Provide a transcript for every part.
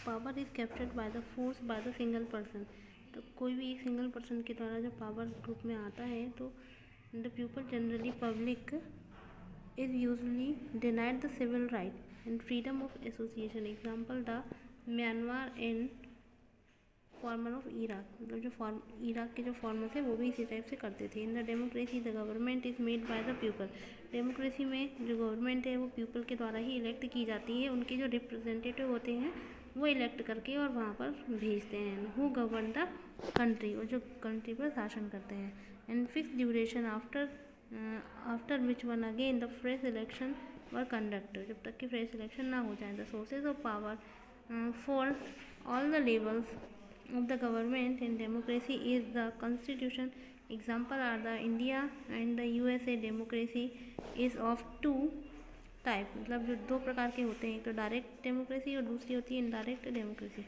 Power is captured by the force by the single person. तो कोई भी एक सिंगल पर्सन के द्वारा जब पावर ग्रुप में आता है तो the people generally public is usually denied the civil right and freedom of association. Example the Myanmar and former of Iraq, मतलब जो इराक के जो फॉर्मर थे वो भी इसी टाइप से करते थे। In the democracy the government is made by the people. Democracy में जो गवर्नमेंट है वो पीपल के द्वारा ही इलेक्ट की जाती है। उनके जो रिप्रेजेंटेटिव होते हैं वो इलेक्ट करके और वहाँ पर भेजते हैं। हु गवर्न द कंट्री, और जो कंट्री पर शासन करते हैं। And fix duration after which one again the fresh election were conducted, जब तक कि फ्रेश इलेक्शन ना हो जाए। The sources of power for all the levels of the government in democracy is the constitution. Example are the India and the USA. Democracy is of two type, मतलब जो दो प्रकार के होते हैं, एक तो डायरेक्ट डेमोक्रेसी और दूसरी होती है indirect democracy.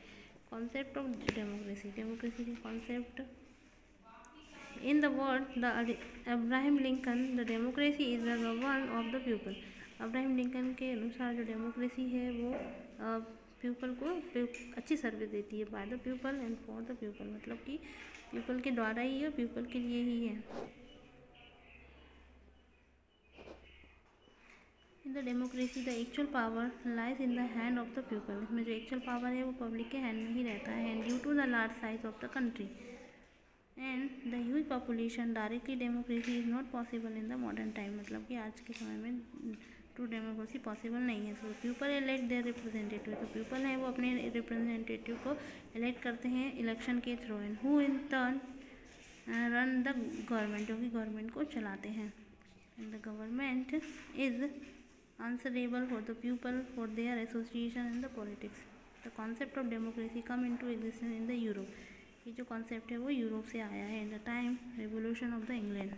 Concept of democracy, democracy की concept in the word the Abraham Lincoln, the democracy is the one of the people. Abraham Lincoln के अनुसार जो डेमोक्रेसी है वो पीपल को अच्छी सर्विस देती है। By the people and for the people, मतलब कि पीपल के द्वारा ही है, पीपल के लिए ही है। In the democracy the actual power lies in the hand of the people. इसमें जो एक्चुअल पावर है वो पब्लिक के हैंड में ही रहता है। And due to the large size of the country and the huge population directly democracy is not possible in the modern time, मतलब कि आज के समय में ट्रू डेमोक्रेसी पॉसिबल नहीं है। So people elect their representative, तो पीपल है वो अपने रिप्रेजेंटेटिव को इलेक्ट करते हैं इलेक्शन के through. And who in turn run the government, जो कि गवर्नमेंट को चलाते हैं। And the government is answerable for the people for their association in the politics. The concept of democracy come into existence in the Europe. ये जो concept है वो Europe से आया है। In the time revolution of the England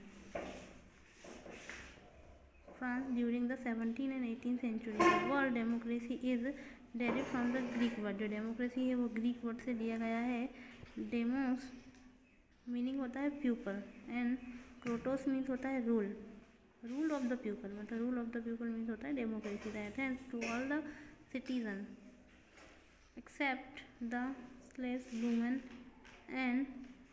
France during the 17th and 18th century. The word democracy is derived from the Greek word. जो democracy है वो ग्रीक वर्ड से लिया गया है। डेमोस मीनिंग होता है पीपल एंड क्रोटोस मीन्स होता है rule, rule of the people, मतलब rule of the people means होता है democracy. That has to all the citizen except the slaves, women and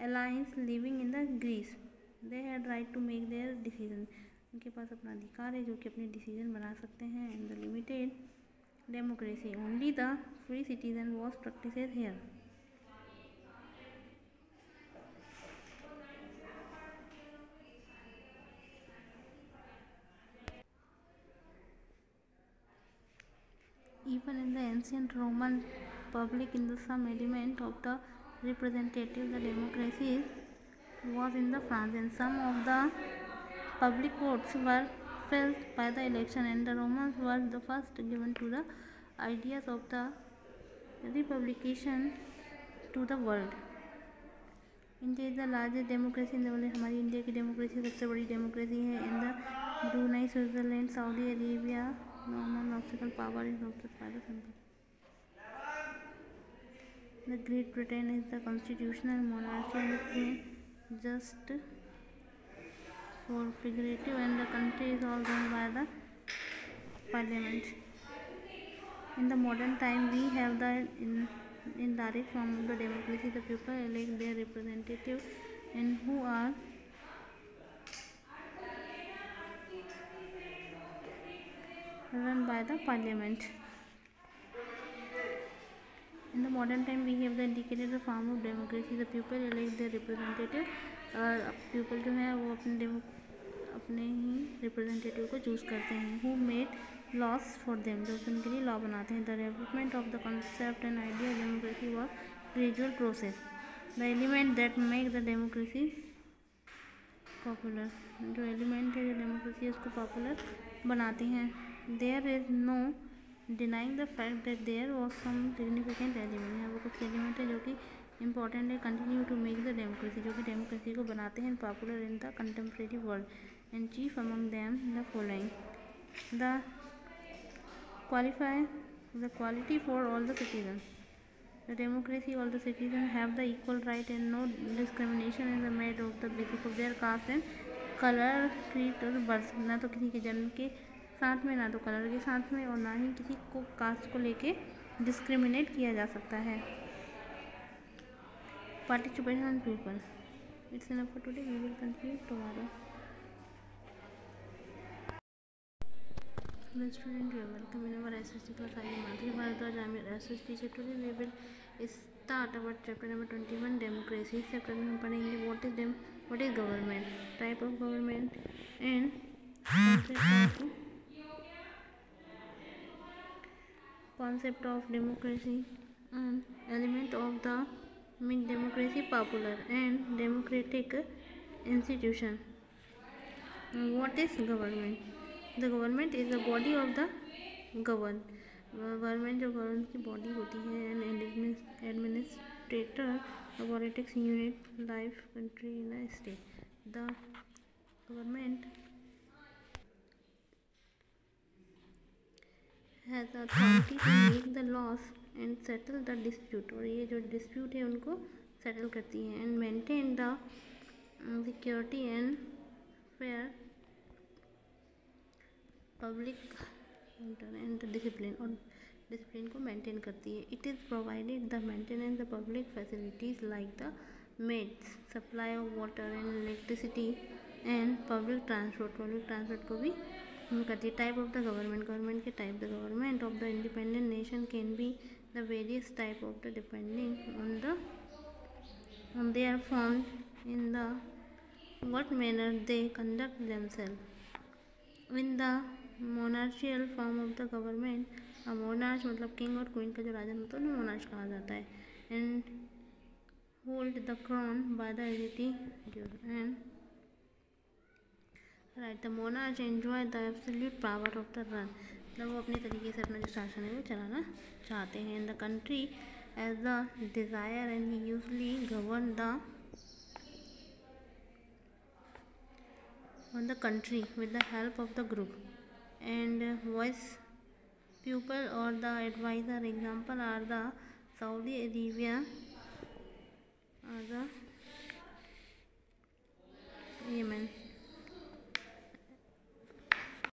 aliens living in the Greece. They had right to make their decision. उनके पास अपना अधिकार है जो कि अपने डिसीजन बना सकते हैं। In the limited democracy only the free citizen was practised here. Even in the ancient Roman public, in the some element of the representative, the democracy was in the France, and some of the public votes were filled by the election, and the Romans were the first given to the ideas of the republication to the world. India is the largest democracy in the world. हमारी India की democracy सबसे बड़ी democracy है। In the Brunei, Switzerland, Saudi Arabia normal obstacle power is observe by the simple. The Great Britain is the constitutional monarchy with just for figurative, and the country is all run by the parliament. In the modern time we have the indirect form of the democracy. The people elect their representative and who are run by the parliament. In the modern time we have the indicated form of democracy. The people elect their representative, people जो है वो अपने ही representative को choose करते हैं। Who made laws for them, जो उनके लिए लॉ बनाते हैं। The development of the concept and idea democracy was gradual process. The element that make the democracy popular, जो एलिमेंट है जो डेमोक्रेसी है उसको पॉपुलर बनाते हैं। There is no denying the fact that there was some significant element है, वो कुछ एलिमेंट है जो कि इंपॉर्टेंट है। Continue to make the democracy, जो कि डेमोक्रेसी को बनाते हैं popular in the contemporary world. And chief among them the following the quality for all the citizen. The democracy all the citizen have the equal right and no discrimination in the made of the basis of their caste and colour, creed और birth. ना तो किसी के जन्म के साथ में, ना तो कलर के साथ में, और ना ही किसी को कास्ट को लेके डिस्क्रिमिनेट किया जा सकता है। Participation people, it's enough for today, we will continue tomorrow. Hello student, you are welcome in our SST class. I am Madhuri Bharadwaj. I am your SST teacher. Today we will start our chapter number 21, democracy. इस chapter में हम पढ़ेंगे what is government, type of government and concept of democracy and element of the make democracy popular and democratic institution. What is government? The government is the body of the govern. Government जो government की body होती है and administrator politics unit life country in a state. The government has authority to make the laws and settle the dispute, और ये जो dispute है उनको settle करती है and maintain the security and fair public and discipline, और discipline को maintain करती है। It is provided the maintenance the public facilities like the meds, supply of water and electricity and public transport को भी करती है। टाइप ऑफ द गवर्नमेंट के type, the government of the independent nation can be the various type of the depending on their form in the what manner they conduct themselves. In the monarchical form of the government, a monarch मतलब king और queen का जो राजा होता है ना monarch कहा जाता है, and hold the crown by the executive and right, the monarch enjoy the absolute power of the run, मतलब वो अपने तरीके से अपना जो शासन है वो चलाना चाहते हैं। the country as the desire and he usually govern the country with the help of the group and voice pupil or the advisor. Example are the Saudi Arabia, are the